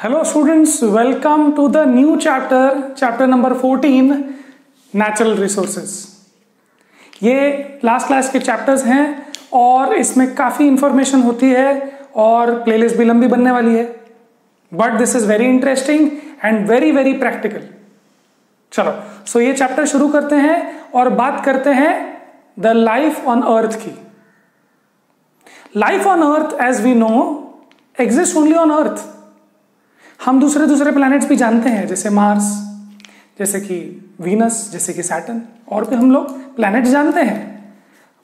Hello students, welcome to the new chapter number 14, Natural Resources. ये last class के chapters हैं और इसमें काफ़ी इंफॉर्मेशन होती है और प्लेलिस्ट भी लंबी बनने वाली है, but this is very interesting and very very practical. चलो सो ये चैप्टर शुरू करते हैं और बात करते हैं द लाइफ ऑन अर्थ की. Life on earth as we know exist only on earth. हम दूसरे प्लैनेट्स भी जानते हैं, जैसे मार्स, जैसे कि वीनस, जैसे कि सैटर्न, और भी हम लोग प्लैनेट्स जानते हैं.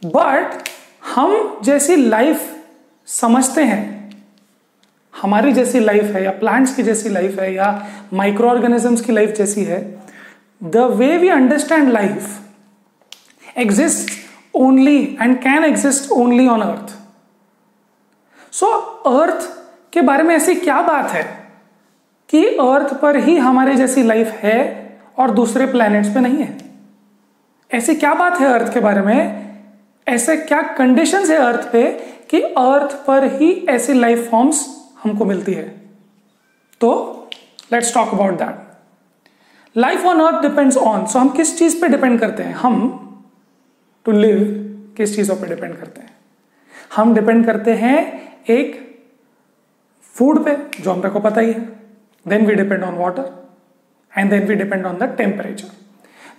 बट हम जैसी लाइफ समझते हैं, हमारी जैसी लाइफ है या प्लांट्स की जैसी लाइफ है या माइक्रो ऑर्गेनिजम्स की लाइफ जैसी है, the way we understand life exist only and can exist only on earth. So earth के बारे में ऐसी क्या बात है कि अर्थ पर ही हमारे जैसी लाइफ है और दूसरे प्लैनेट्स पे नहीं है? ऐसी क्या बात है अर्थ के बारे में? ऐसे क्या कंडीशंस है अर्थ पे कि अर्थ पर ही ऐसी लाइफ फॉर्म्स हमको मिलती है? तो let's talk about that. Life on earth depends on, so हम किस चीज पे डिपेंड करते हैं? हम टू लिव किस चीजों पे डिपेंड करते हैं? हम डिपेंड करते हैं एक फूड पे, जो हम को पता ही है. Then we depend on water and then we depend on the temperature.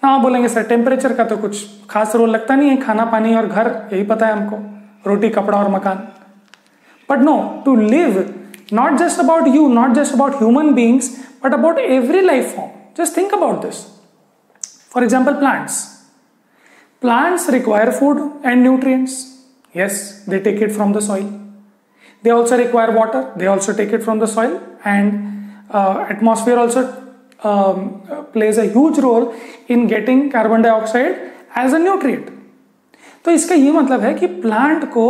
ना आप बोलेंगे सर टेम्परेचर का तो कुछ खास रोल लगता नहीं है, खाना पानी और घर यही पता है हमको, रोटी कपड़ा और मकान. But no, to live, not just about you, not just about human beings, but about every life form. Just think about this. For example, plants. Plants require food and nutrients. Yes, they take it from the soil. They also require water. They also take it from the soil, and atmosphere also plays a huge role in getting carbon dioxide as a nutrient. तो इसका ये मतलब है कि plant को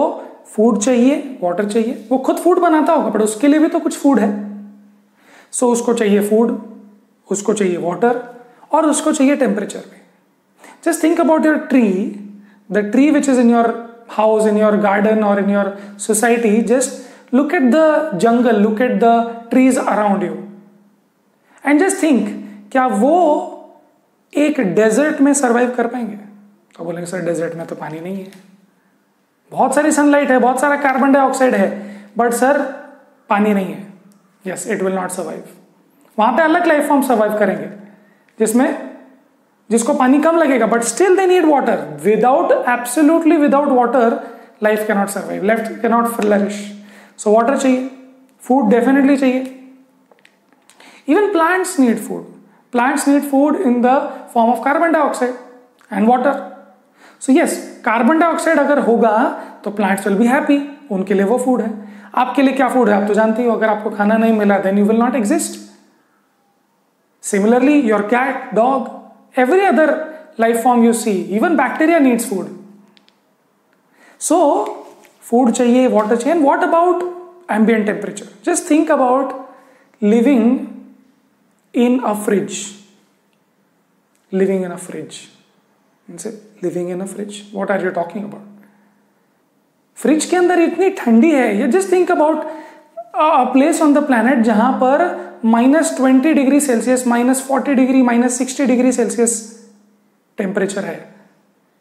food चाहिए, water चाहिए. वो खुद फूड बनाता होगा, पर उसके लिए भी तो कुछ फूड है. सो उसको चाहिए फूड, उसको चाहिए वाटर और उसको चाहिए टेम्परेचर भी. Just think about your tree, the tree which is in your house, in your garden और in your society. Just look at the jungle, look at the trees around you and just think, क्या वो एक desert में survive कर पाएंगे? तो बोलेंगे sir desert में तो पानी नहीं है, बहुत सारी सनलाइट है, बहुत सारा कार्बन डाइऑक्साइड है, बट सर पानी नहीं है. Yes, it will not survive. वहां पे अलग लाइफ फॉर्म सर्वाइव करेंगे जिसको पानी कम लगेगा, but still they need water. Without, absolutely without water life cannot survive, life cannot flourish. So water चाहिए, फूड डेफिनेटली चाहिए. Even plants need food. Plants need food in the form of carbon dioxide and water. So yes, carbon dioxide अगर होगा तो plants will be happy. उनके लिए वो food है. आपके लिए क्या food है? आप तो जानते हो, अगर आपको खाना नहीं मिला then you will not exist. Similarly, your cat, dog, every other life form you see, even bacteria needs food. So food चाहिए, water चाहिए. And what about ambient temperature? Just think about living in a fridge. Living in a fridge. Say, living in a fridge. What are you talking about? Fridge के अंदर इतनी ठंडी है. You just think about a place on the planet जहां पर -20 degree Celsius, -40 degree, -60 degree Celsius temperature है.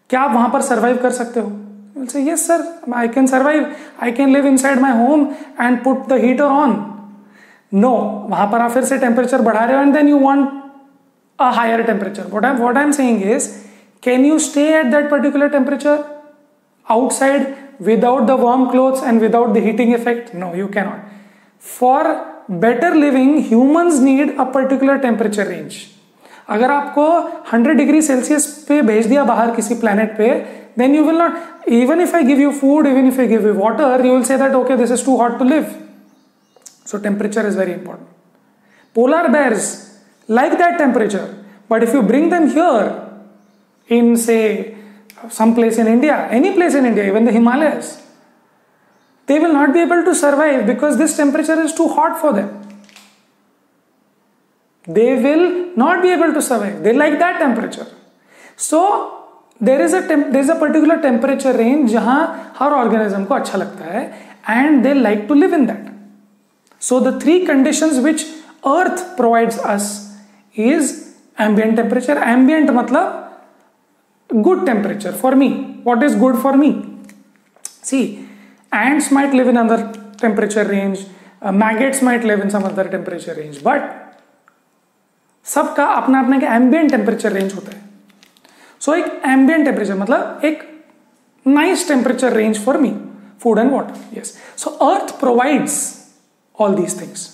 क्या आप वहां पर सर्वाइव कर सकते हो? You will say, yes sir, I can survive. I can live inside my home and put the heater on. No, वहां पर आप फिर से टेम्परेचर बढ़ा रहे हो and then you want a higher temperature. What I am saying is, can you stay at that particular temperature outside without the warm clothes and without the heating effect? No, you can not. For better living humans need a particular temperature range. अगर आपको 100 degree Celsius पे भेज दिया बाहर किसी planet पे, then you will not, even if I give you food, even if I give you water, you will say that okay, this is too hot to live. So temperature is very important. Polar bears like that temperature, but if you bring them here in, say, some place in India, any place in India, even the Himalayas, they will not be able to survive because this temperature is too hot for them. They will not be able to survive. They like that temperature. So there is a particular temperature range जहां हर organism को अच्छा लगता है and they like to live in that. So the three conditions which earth provides us is ambient temperature. Ambient मतलब good temperature for me. What is good for me? See, ants might live in other temperature range, maggots might live in some other temperature range, but सबका अपना अपना का ambient temperature range होता है. सो एक ambient temperature मतलब एक nice temperature range for me, food and water. Yes, so earth provides all these things.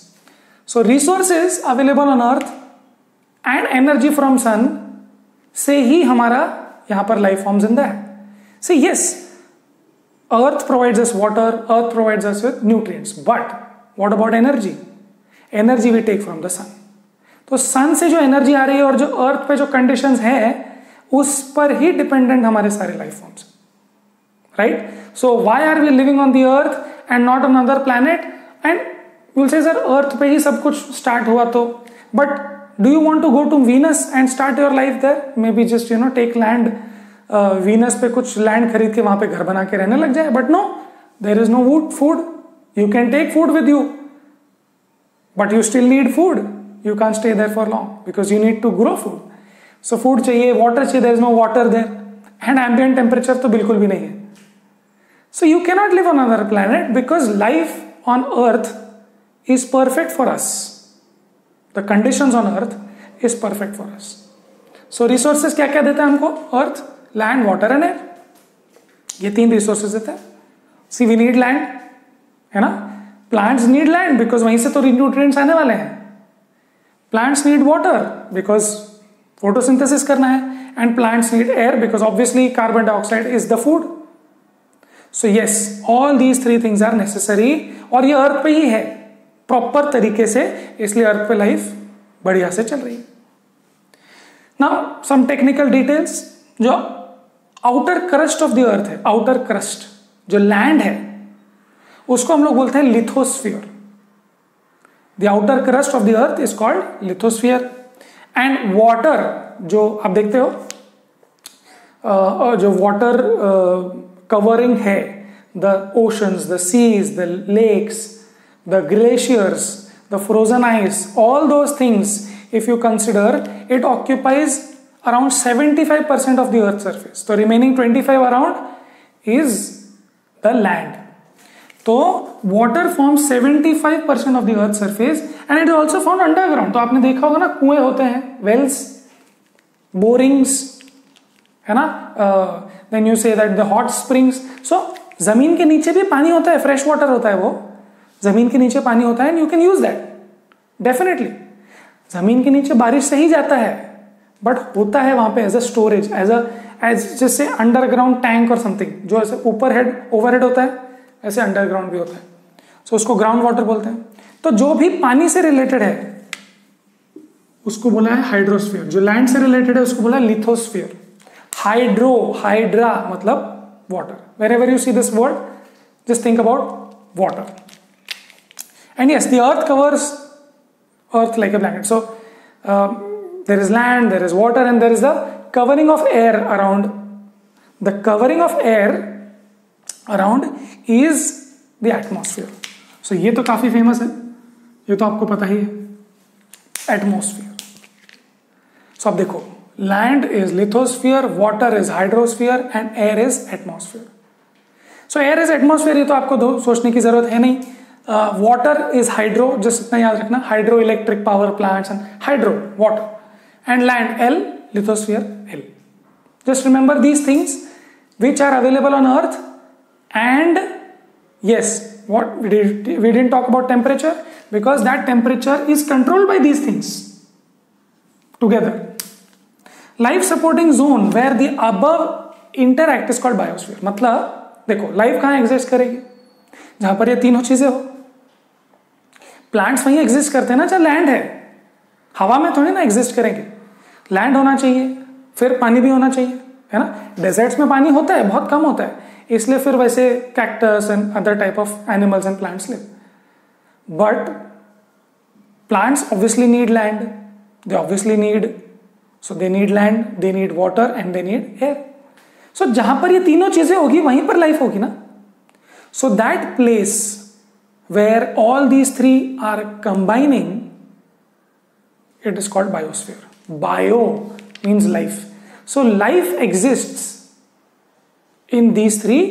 So resources available on earth and energy from sun से ही हमारा यहां पर life forms in that. So yes, earth provides us water, earth provides us with nutrients, but what about energy? Energy we take from the sun. तो सन से जो energy आ रही है और जो अर्थ पे जो कंडीशंस है उस पर ही डिपेंडेंट हमारे सारे life forms, right? So why are we living on the earth and not on other planet? And will say sir earth पे ही सब कुछ स्टार्ट हुआ तो, but do you want to go to Venus and start your life there? Maybe just take land, Venus पे कुछ land खरीद के वहां पे घर बना के रहने लग जाए. But no, there is no wood food. You can take food with you, but you still need food. You can stay there for long because you need to grow food. So food चाहिए, water चाहिए. There is no water there and ambient temperature तो बिल्कुल भी नहीं है. So you cannot live on other planet because life on earth is perfect for us. The conditions on earth is perfect for us. So resources क्या क्या देता है हमको? अर्थ, लैंड, वाटर एंड एयर. ये तीन रिसोर्सेज देते हैं. सी, वी नीड लैंड, है ना? प्लांट्स नीड लैंड बिकॉज वहीं से तो न्यूट्रिएंट्स आने वाले हैं. Plants need water because photosynthesis करना है. And plants need air because obviously carbon dioxide is the food. So yes, all these three things are necessary. और ये अर्थ पे ही है प्रॉपर तरीके से, इसलिए अर्थ पे लाइफ बढ़िया से चल रही है. Now some technical details. जो outer crust of the earth है, आउटर क्रस्ट जो लैंड है उसको हम लोग बोलते हैं lithosphere. The outer crust of the earth is called lithosphere. And water जो आप देखते हो, जो वाटर कवरिंग है, the oceans, the seas, the lakes, the glaciers, the frozen ice, all those things if you consider, it occupies around 75% of the earth's surface. So remaining 25 around is the land. So water forms 75% of the earth's surface and it is also found underground. तो आपने देखा होगा ना, कुएं होते हैं, wells, borings, है ना? Then you say that the hot springs. So जमीन के नीचे भी पानी होता है, fresh water होता है, वो जमीन के नीचे पानी होता है and you can use that definitely. जमीन के नीचे बारिश से ही जाता है, बट होता है वहां पे एज अ स्टोरेज, एज जैसे अंडरग्राउंड टैंक और समथिंग. जो ऐसे ऊपर हेड ओवरहेड होता है, ऐसे अंडरग्राउंड भी होता है. सो उसको ग्राउंड वाटर बोलते हैं. तो जो भी पानी से रिलेटेड है उसको बोला है हाइड्रोस्फीयर. जो लैंड से रिलेटेड है उसको बोला है लिथोस्फीयर. हाइड्रा मतलब water. Wherever you see this word, just think about water. And yes, the earth covers earth like a blanket. So there is land, there is water, and there is the covering of air around. The covering of air around is the atmosphere. So ये तो काफी famous है, ये तो आपको पता ही है, atmosphere. So अब देखो, land is lithosphere, water is hydrosphere and air is atmosphere. So air is atmosphere, ये तो आपको सोचने की जरूरत है नहीं. वाटर इज हाइड्रो, जस्ट इतना याद रखना, hydro electric power plants and hydro water. And land L, lithosphere L. Just remember these things which are available on earth. And yes, what we didn't talk about temperature because that temperature is controlled by these things together. Life supporting zone where the above interact is called biosphere. मतलब देखो, life कहाँ exist करेगी? जहां पर ये तीनों चीजें हो. प्लांट्स वहीं एग्जिस्ट करते हैं ना जहां लैंड है. हवा में थोड़ी ना एग्जिस्ट करेंगे. लैंड होना चाहिए, फिर पानी भी होना चाहिए, है ना? डेजर्ट्स में पानी होता है, बहुत कम होता है, इसलिए फिर वैसे cactus and other type of animals and plants live. But plants obviously need land, they obviously need, so they need land, they need water and they need air. So जहां पर ये तीनों चीजें होगी वहीं पर लाइफ होगी ना. So that place where all these three are combining it is called biosphere. Bio means life. So life exists in these three,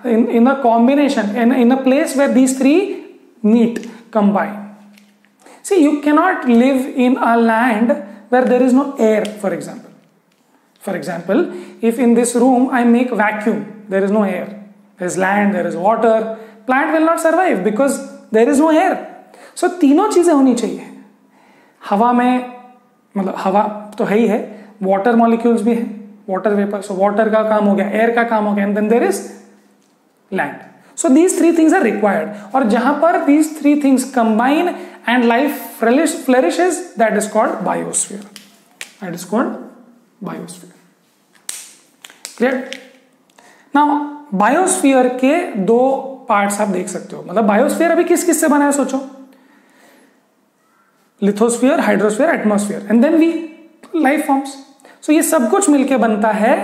in a combination, in a place where these three meet, combine. See, you cannot live in a land where there is no air, for example. For example, if in this room I make vacuum, there is no air. There is land, there is water. Plant will not survive because there is no air. So तीनों चीजें होनी चाहिए. हवा में, मतलब हवा तो है ही है, वाटर मॉलिक्यूल्स भी है, वाटर वेपर. सो वाटर का काम हो गया, एयर का काम हो गया, and then there is land. So these three things are required. और जहां पर these three things combine and life flourishes, that is called biosphere. That is called biosphere. Clear? Now biosphere के दो पार्ट्स आप देख सकते हो. मतलब बायोस्फीयर अभी किस किस से बना है सोचो. Lithosphere, hydrosphere, atmosphere, and then we life forms. So ये सब कुछ मिलके बनता है,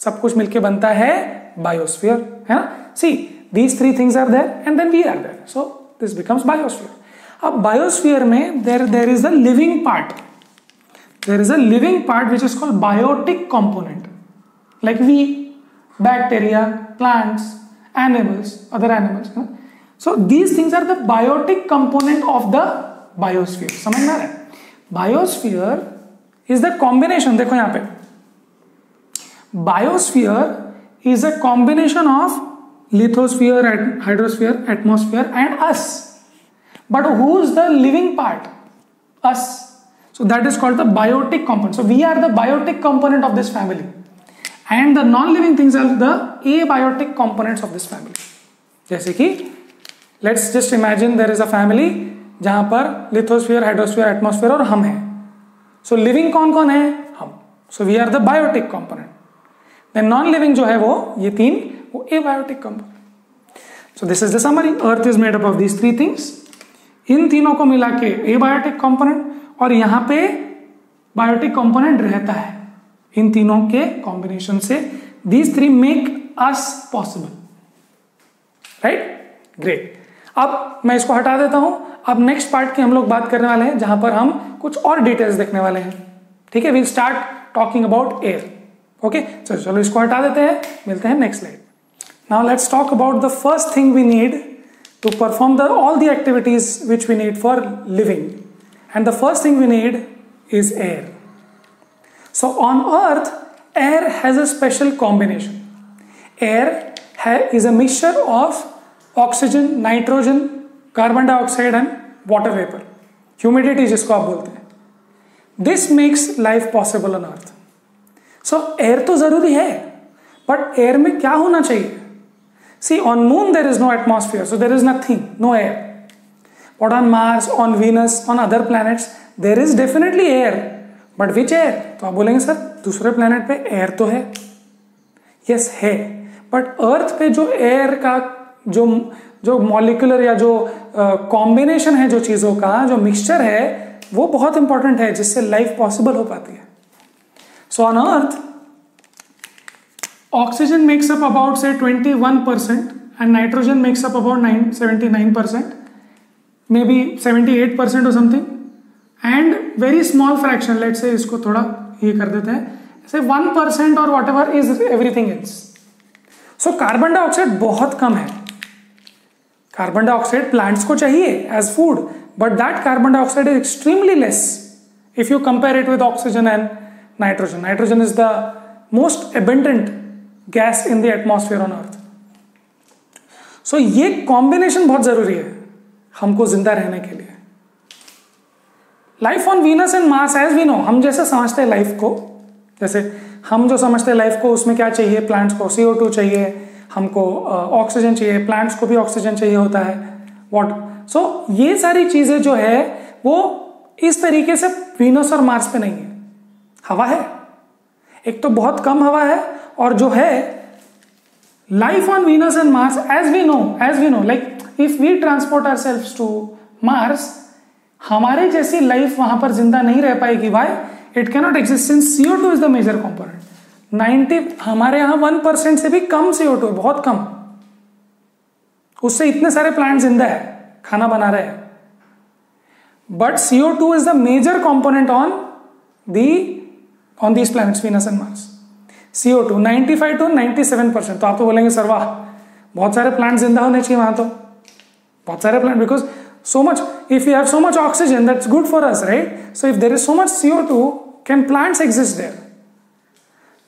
सब कुछ मिलके बनता है बायोस्फीयर, है ना. See, these three things are there and then we are there, so this becomes biosphere. अब बायोस्फीयर में there is the living part. There is a living part which is called biotic component, like we, bacteria, plants, animals, other animals. So these things are the biotic component of the biosphere. समझ में आ रहा है? Biosphere is the combination. देखो यहां पे, biosphere is a combination of lithosphere, hydrosphere, atmosphere and us. But who is the living part? Us. So that is called the biotic component. So we are the biotic component of this family and the non living things are the abiotic components of this family. जैसे कि let's just imagine there is a family जहां पर lithosphere, hydrosphere, atmosphere और हम हैं. सो living कौन कौन है? हम. So we are the biotic component. Then non living जो है वो ये तीन, वो abiotic component. So this is the summary. Earth is made up of these three things. इन तीनों को मिला के एबायोटिक कंपोनेंट, और यहां पे बायोटिक कंपोनेंट रहता है. इन तीनों के कॉम्बिनेशन से these three make us possible. Right? Great. अब मैं इसको हटा देता हूं. अब नेक्स्ट पार्ट की हम लोग बात करने वाले हैं जहां पर हम कुछ और डिटेल्स देखने वाले हैं. ठीक है? Will start talking about air. Okay, चलो इसको हटा देते हैं. मिलते हैं next slide. Now let's talk about the first thing we need to perform all the activities which we need for living. And the first thing we need is air. So on Earth, air has a special combination. Air is a mixture of oxygen, nitrogen, carbon dioxide and water vapor. Humidity जिसको आप बोलते हैं. This makes life possible on Earth. So air तो जरूरी है, but air में क्या होना चाहिए? See, on Moon there is no atmosphere, so there is nothing, no air. But on Mars, on Venus, on other planets, there is definitely air. But which air? तो आप बोलेंगे सर दूसरे planet पे air तो है. Yes है, but earth पे जो एयर का जो मॉलिक्यूलर या जो कॉम्बिनेशन है, जो चीजों का जो मिक्सचर है, वो बहुत इंपॉर्टेंट है जिससे लाइफ पॉसिबल हो पाती है. So on earth oxygen makes up about से 21% and nitrogen makes up about 79%, may be 78% और something, and very small fraction, let से इसको थोड़ा ये कर देते हैं, से 1% और whatever is everything else. So carbon dioxide बहुत कम है. कार्बन डाइऑक्साइड प्लांट्स को चाहिए as food, but that carbon dioxide is extremely less if you compare it with oxygen and nitrogen. Nitrogen is the most abundant gas in the atmosphere on earth. So ये combination बहुत जरूरी है हमको जिंदा रहने के लिए. Life on Venus and Mars, as we know, हम जैसे समझते हैं लाइफ को, जैसे हम जो समझते हैं लाइफ को, उसमें क्या चाहिए? प्लांट्स को CO2 चाहिए, हमको ऑक्सीजन चाहिए, प्लांट्स को भी ऑक्सीजन चाहिए होता है. सो ये सारी चीजें जो है वो इस तरीके से वीनस और मार्स पे नहीं है. हवा है, एक तो बहुत कम हवा है, और जो है life on Venus and Mars, as we know, like if we transport ourselves to Mars, हमारे जैसी लाइफ वहां पर जिंदा नहीं रह पाएगी. Why? It cannot exist since CO2 is the major component. 90, हमारे यहां 1% से भी कम CO2 है, बहुत कम. उससे इतने सारे प्लांट जिंदा है, खाना बना रहे हैं. but CO2 is the major component on these planets Venus and Mars. CO2 95 to 97%. तो आप तो बोलेंगे सर वाह, बहुत सारे प्लांट जिंदा होने चाहिए वहां, तो बहुत सारे plant, because so much, if you have so much oxygen, that's good for us, right? So if there is so much CO2, can plants exist there?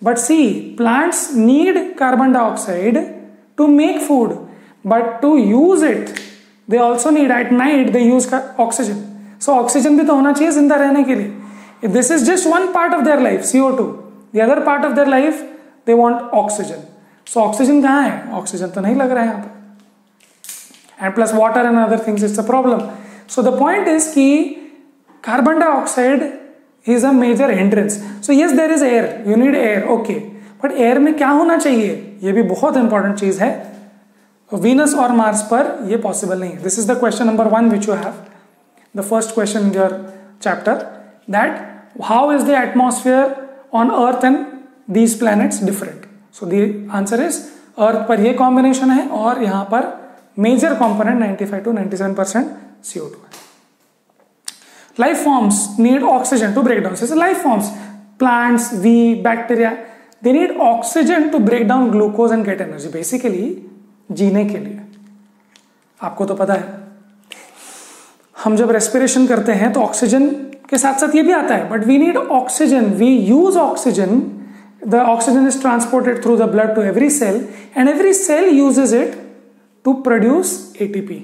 But see, plants need carbon dioxide to make food, but to use it they also need, at night they use oxygen. So oxygen भी तो होना चाहिए जिंदा रहने के लिए. This is just one part of their life, CO2. The other part of their life they want oxygen. So oxygen कहाँ है? Oxygen तो नहीं लग रहा है यहाँ पे. And plus water and other things, it's a problem. So the point is कि carbon dioxide is a major hindrance. So yes, there is air, you need air, okay, but air में क्या होना चाहिए, ये भी बहुत important चीज है. Venus और Mars पर ये possible नहीं है. This is the question number 1 which you have, the first question in your chapter, that how is the atmosphere on Earth and these planets different. So the answer is Earth पर ये combination है और यहाँ पर major component 95 to 97% CO2 है. Life forms need oxygen to break down. So life forms, plants, we, bacteria, they need oxygen to break down glucose and get energy. Basically जीने के लिए. आपको तो पता है हम जब रेस्पिरेशन करते हैं तो ऑक्सीजन के साथ साथ ये भी आता है, but we need oxygen, we use oxygen. The oxygen is transported through the blood to every cell and every cell uses it to produce ATP.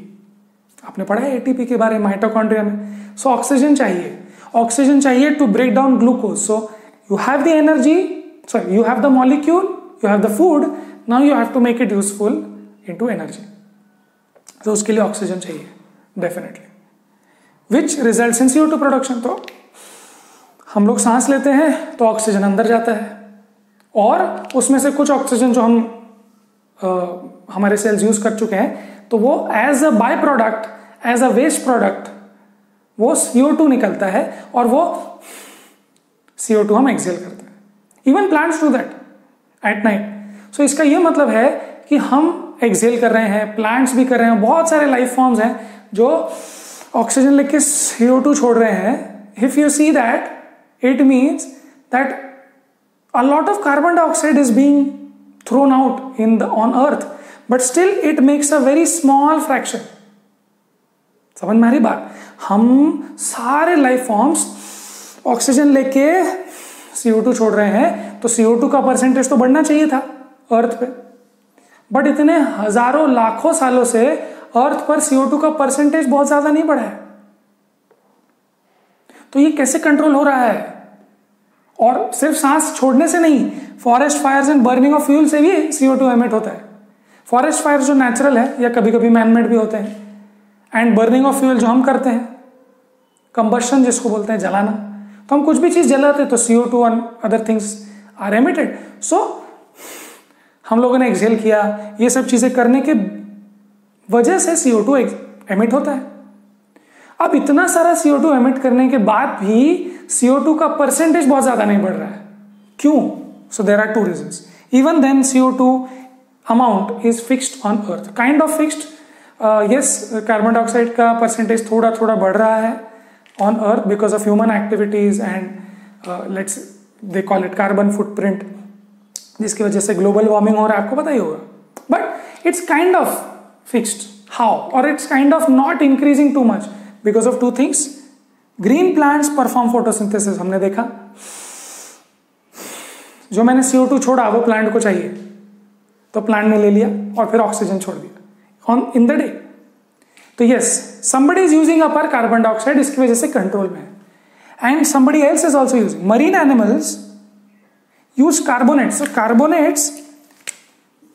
आपने पढ़ा है एटीपी के बारे में माइटोकॉन्ड्रिया में. सो ऑक्सीजन चाहिए to break down glucose. So you have the energy, sorry you have the molecule, you have the food, now you have to make it useful into energy. तो उसके लिए oxygen चाहिए definitely, which results in CO2 production. तो हम लोग सांस लेते हैं तो ऑक्सीजन अंदर जाता है और उसमें से कुछ ऑक्सीजन जो हम हमारे सेल्स यूज कर चुके हैं तो वो as a by product, as a waste product वो CO2 निकलता है और वो CO2 हम एक्सेल करते हैं. Even plants do that at night. So इसका ये मतलब है कि हम एक्सेल कर रहे हैं, प्लांट्स भी कर रहे हैं, बहुत सारे लाइफ फॉर्म्स हैं जो ऑक्सीजन लेके CO2 छोड़ रहे हैं. If you see that, it means that a lot of carbon dioxide is being thrown out on earth, but still it makes a very small fraction. समझ में आ रही बात? हम सारे लाइफ फॉर्म्स ऑक्सीजन लेके CO2 छोड़ रहे हैं, तो CO2 का परसेंटेज तो बढ़ना चाहिए था अर्थ पे, बट इतने हजारों लाखों सालों से अर्थ पर CO2 का परसेंटेज बहुत ज्यादा नहीं बढ़ा है. तो ये कैसे कंट्रोल हो रहा है? और सिर्फ सांस छोड़ने से नहीं, forest fires and burning of fuel से भी CO2 एमिट होता है. फॉरेस्ट फायर जो नेचुरल है या कभी कभी मैनमेड भी होते हैं, एंड बर्निंग ऑफ फ्यूल जो हम करते हैं, कंबशन जिसको बोलते हैं जलाना, तो हम कुछ भी चीज जलाते हैं तो CO2 and other things are emitted. So हम लोगों ने एक्सहेल किया, ये सब चीजें करने के वजह से CO2 एमिट होता है. अब इतना सारा CO2 एमिट करने के बाद भी CO2 का परसेंटेज बहुत ज्यादा नहीं बढ़ रहा है. क्यों? So there are 2 reasons. Even then CO2 amount is fixed on earth, kind of fixed. Yes, carbon dioxide का परसेंटेज थोड़ा थोड़ा बढ़ रहा है on earth because of human activities and let's they call it carbon footprint, जिसकी वजह से global warming हो रहा है, आपको पता ही होगा. But it's kind of fixed. How? और it's kind of not increasing too much because of 2 things. Green plants perform photosynthesis, हमने देखा. जो मैंने CO2 छोड़ा वो प्लांट को चाहिए, तो प्लांट ने ले लिया और फिर ऑक्सीजन छोड़ दिया ऑन इन द डे. तो yes, somebody is using up our carbon dioxide, इसकी वजह से कंट्रोल में है. And somebody else is also using. Marine animals use carbonates. So carbonates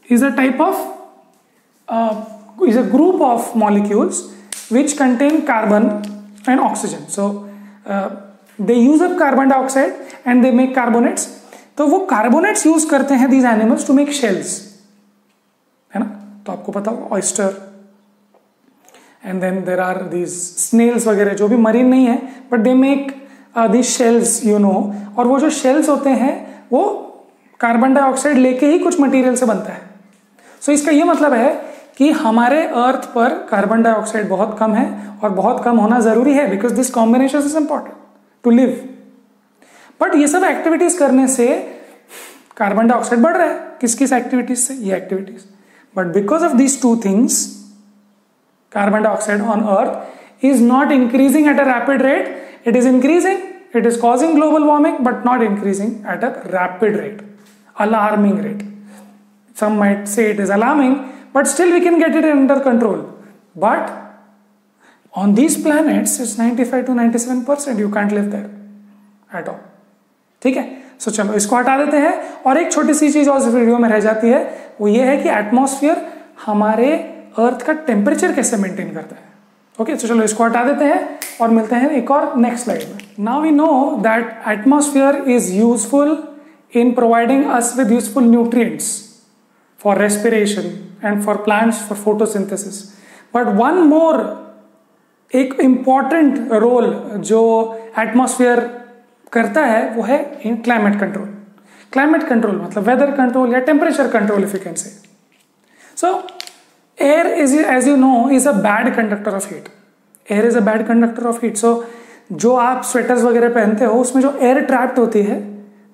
is a type of is a group of molecules which contain carbon and oxygen. So they use up carbon dioxide and they make carbonates. तो वो carbonates use करते हैं these animals to make shells, है ना? तो आपको पता होगा oyster and then there are these snails वगैरह जो भी मरीन नहीं है, but they make these shells, you know. और वो जो shells होते हैं वो कार्बन डाइऑक्साइड लेके ही कुछ मटेरियल से बनता है. सो इसका ये मतलब है कि हमारे अर्थ पर कार्बन डाइऑक्साइड बहुत कम है और बहुत कम होना जरूरी है, because this combination is important to live. But ये सब एक्टिविटीज करने से कार्बन डाइऑक्साइड बढ़ रहा है। किस किस एक्टिविटीज से? ये activities. But because of these two things carbon dioxide on earth is not increasing at a rapid rate, it is increasing, it is causing global warming but not increasing at a rapid rate, alarming rate. Some might say it is alarming, but still we can get it under control. But on these planets it's 95 to 97%, you can't live there at all. ठीक है, सो चलो इसको हटा देते हैं। और एक छोटी सी चीज और इस वीडियो में रह जाती है, वो ये है कि एटमॉस्फेयर हमारे अर्थ का टेम्परेचर कैसे मेंटेन करता है। ओके, तो चलो इसको हटा देते हैं और मिलते हैं एक और नेक्स्ट स्लाइड में। Now we know that atmosphere is useful in providing us with useful nutrients for respiration and for plants for photosynthesis. But one more एक इंपॉर्टेंट रोल जो एटमॉस्फेयर करता है वो है in climate control. Climate control मतलब weather control या temperature control if you can say. सो air is, as you know, is a bad conductor of heat. Air is a bad conductor of heat. So जो आप sweaters वगैरह पहनते हो उसमें जो एयर ट्रैप्ड होती है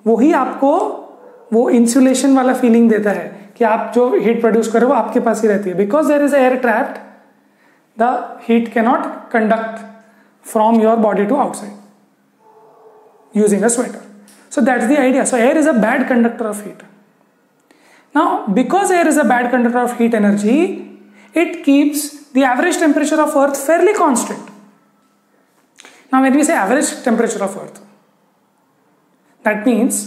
वही आपको वो इंसुलेशन वाला फीलिंग देता है कि आप जो हीट प्रोड्यूस कर रहे हो आपके पास ही रहती है। Because there is air trapped, the heat can not conduct from your body to outside using a sweater. So that's the idea. So air is a bad conductor of heat. Now, because air is a bad conductor of heat energy, it keeps the average temperature of Earth fairly constant. Now, when we say average temperature of Earth, that means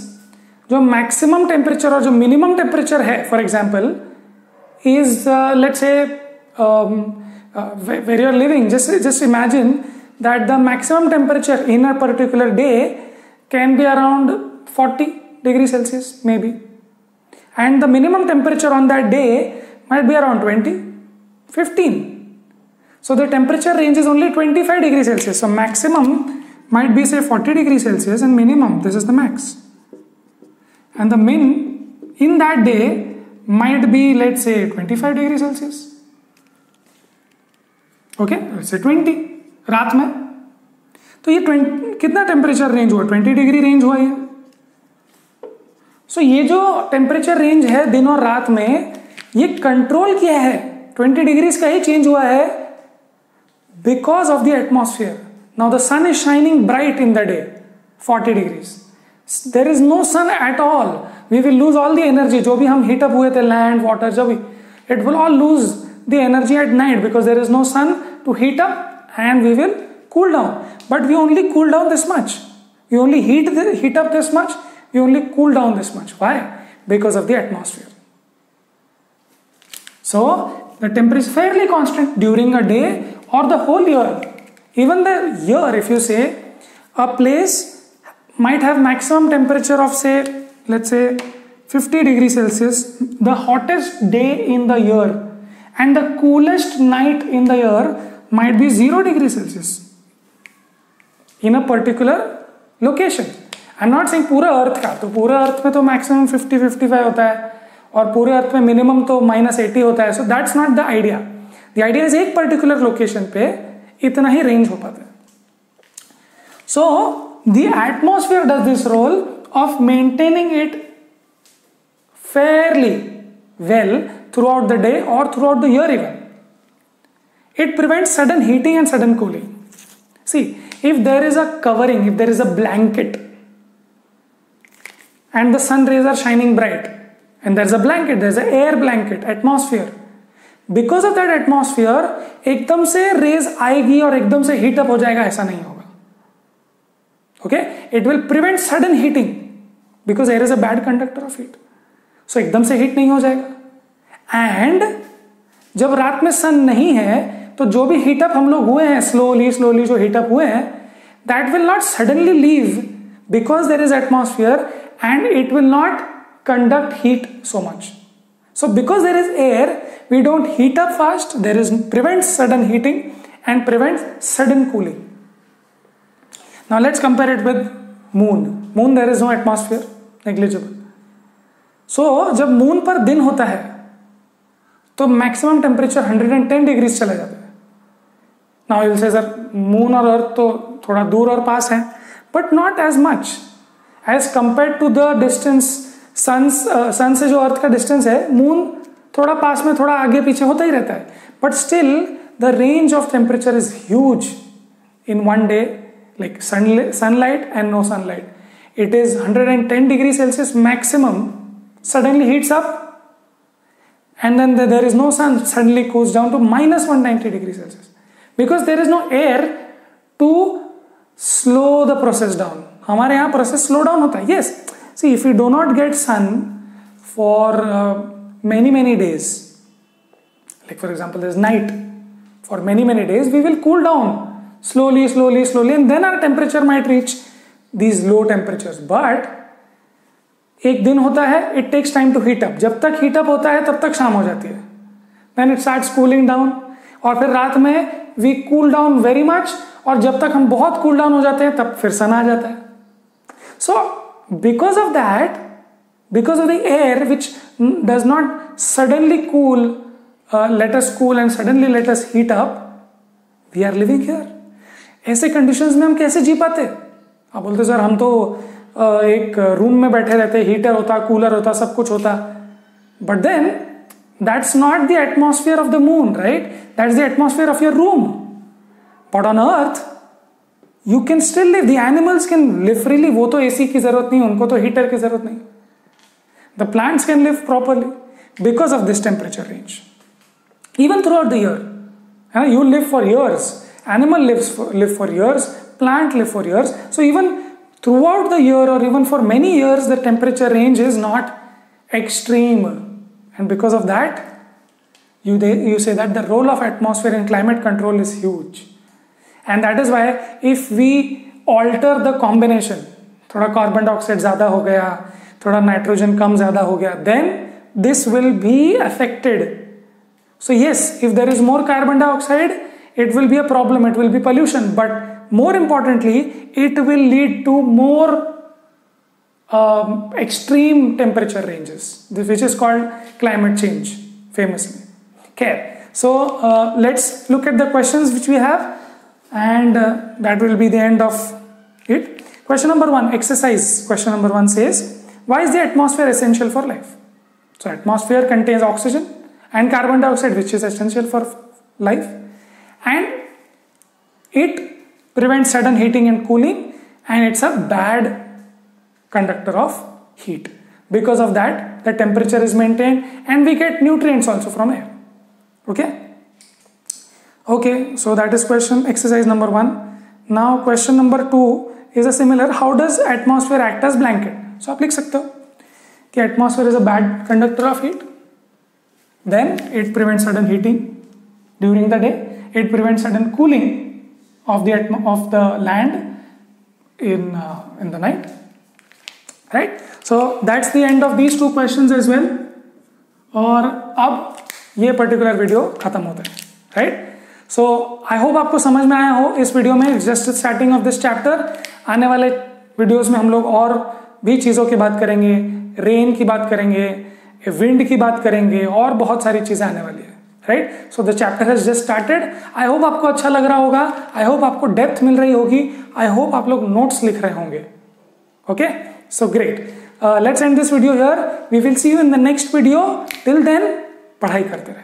जो maximum temperature और जो minimum temperature है, for example, is let's say where you are living. Just imagine that the maximum temperature in a particular day can be around 40 degrees Celsius, maybe. And the minimum temperature on that day might be around 20, 15. So the temperature range is only 25 degrees Celsius. So maximum might be say 40 degrees Celsius and minimum, this is the max. And the min in that day might be, let's say, 25 degrees Celsius. Okay, let's say 20 रात में। तो ये 20 कितना temperature range हुआ? 20 degree range हुआ ये। सो ये जो टेम्परेचर रेंज है दिन और रात में, ये कंट्रोल किया है 20 डिग्रीज का ही चेंज हुआ है because of the atmosphere. Now the sun is shining bright in the day 40 degrees, there is no sun at all, we will lose all the energy. जो भी हम हीटअप हुए थे लैंड वाटर, जब it will all lose the energy at night because there is no sun to heat up and we will cool down. But we only cool down this much, we only heat up this much, we only cool down this much. Why? Because of the atmosphere. So the temperature is fairly constant during a day or the whole year. Even the year, if you say a place might have maximum temperature of say, let's say 50 degrees Celsius, the hottest day in the year, and the coolest night in the year might be 0 degrees Celsius in a particular location. I'm not saying पूरा अर्थ का, तो पूरा अर्थ में तो maximum 50-55 होता है और पूरे अर्थ में मिनिमम तो -80 होता है. So that's not the idea. The idea is एक पर्टिकुलर लोकेशन पे इतना ही रेंज हो पाता है. So the atmosphere does this role of maintaining it fairly well throughout the day or throughout the year even. It prevents sudden heating and sudden cooling. See, if there is a covering, if there is a blanket and the sun rays are shining bright and there is a blanket, there is an air blanket, atmosphere. Because of that atmosphere, एकदम से rays आएगी और एकदम से heat up हो जाएगा, ऐसा नहीं होगा. Okay? It will prevent sudden heating because air is a bad conductor of heat. So एकदम से हीट नहीं हो जाएगा. एंड जब रात में सन नहीं है तो जो भी हीटअप हम लोग हुए हैं स्लोली जो हीटअप हुए हैं, that will not suddenly leave because there is atmosphere and it will not conduct heat so much. So because there is air we don't heat up fast, there is prevents sudden heating and prevents sudden cooling. Now let's compare it with moon. Moon there is no atmosphere, negligible. So जब moon पर दिन होता है तो maximum temperature 110 degrees चला जाता है। Now you will say sir moon और अर्थ तो थोड़ा दूर और पास है, but not as much as compare to the distance sun से जो अर्थ का डिस्टेंस है, मून थोड़ा पास में थोड़ा आगे पीछे होता ही रहता है, but still the range of temperature is huge in one day, like sunlight and no sunlight. It is 110 degrees Celsius maximum, suddenly heats up, and then there is no sun, suddenly cools down to minus 190 degrees Celsius, because there is no air to slow the process down. हमारे यहाँ process slow down होता है. Yes, see, if we do not get sun for many days, like for example there is night for many days, we will cool down slowly, and then our temperature might reach these low temperatures. But एक दिन होता है, it takes time to heat up. जब तक heat up होता है तब तक शाम हो जाती है. Then it starts cooling down, और फिर रात में we cool down very much, और जब तक हम बहुत cool down हो जाते हैं तब फिर sun आ जाता है. So because of that, because of the air which does not suddenly cool, let us cool and suddenly let us heat up, we are living here. ऐसे कंडीशंस में हम कैसे जी पाते? आप बोलते सर हम तो एक रूम में बैठे रहते, हीटर होता, कूलर होता, सब कुछ होता, but then that's not the atmosphere of the moon, right? That's the atmosphere of your room. But on earth you can still live, the animals can live freely. वो तो एसी की जरूरत नहीं, उनको तो हीटर की जरूरत नहीं. The plants can live properly because of this temperature range. Even through out the year, you live for years. Animal live for years, plant live for years. So even throughout the year or even for many years, the temperature range is not extreme. And because of that, you say that the role of atmosphere in climate control is huge. And that is why if we alter the combination, थोड़ा carbon dioxide ज़्यादा हो गया, थोड़ा nitrogen कम ज़्यादा हो गया, then this will be affected. So yes, if there is more carbon dioxide, it will be a problem, it will be pollution, but more importantly it will lead to more extreme temperature ranges, which is called climate change famously. Okay, so let's look at the questions which we have, and that will be the end of it. Question number 1, exercise. Question number 1 says, why is the atmosphere essential for life? So atmosphere contains oxygen and carbon dioxide, which is essential for life, and it prevents sudden heating and cooling, and it's a bad conductor of heat. Because of that, the temperature is maintained and we get nutrients also from air. Okay, so that is exercise number 1. Now question number 2 is a similar. How does atmosphere act as blanket? So आप लिख सकते हो कि atmosphere is a bad conductor of heat, then it prevents sudden heating during the day. It prevents sudden cooling of the land in the night, right? So that's the end of these 2 questions as well. और अब ये particular video खत्म होता है, right? So I hope आपको समझ में आया हो इस वीडियो में. Just starting of this chapter. आने वाले वीडियोस में हम लोग और भी चीज़ों की बात करेंगे, रेन की बात करेंगे, विंड की बात करेंगे, और बहुत सारी चीज़ें आने वाली है, right? So the chapter has just started. I hope आपको अच्छा लग रहा होगा, आई होप आपको डेप्थ मिल रही होगी, आई होप आप लोग नोट्स लिख रहे होंगे. Okay, so great. Let's end this video here. We will see you in the next video. Till then पढ़ाई करते रहे.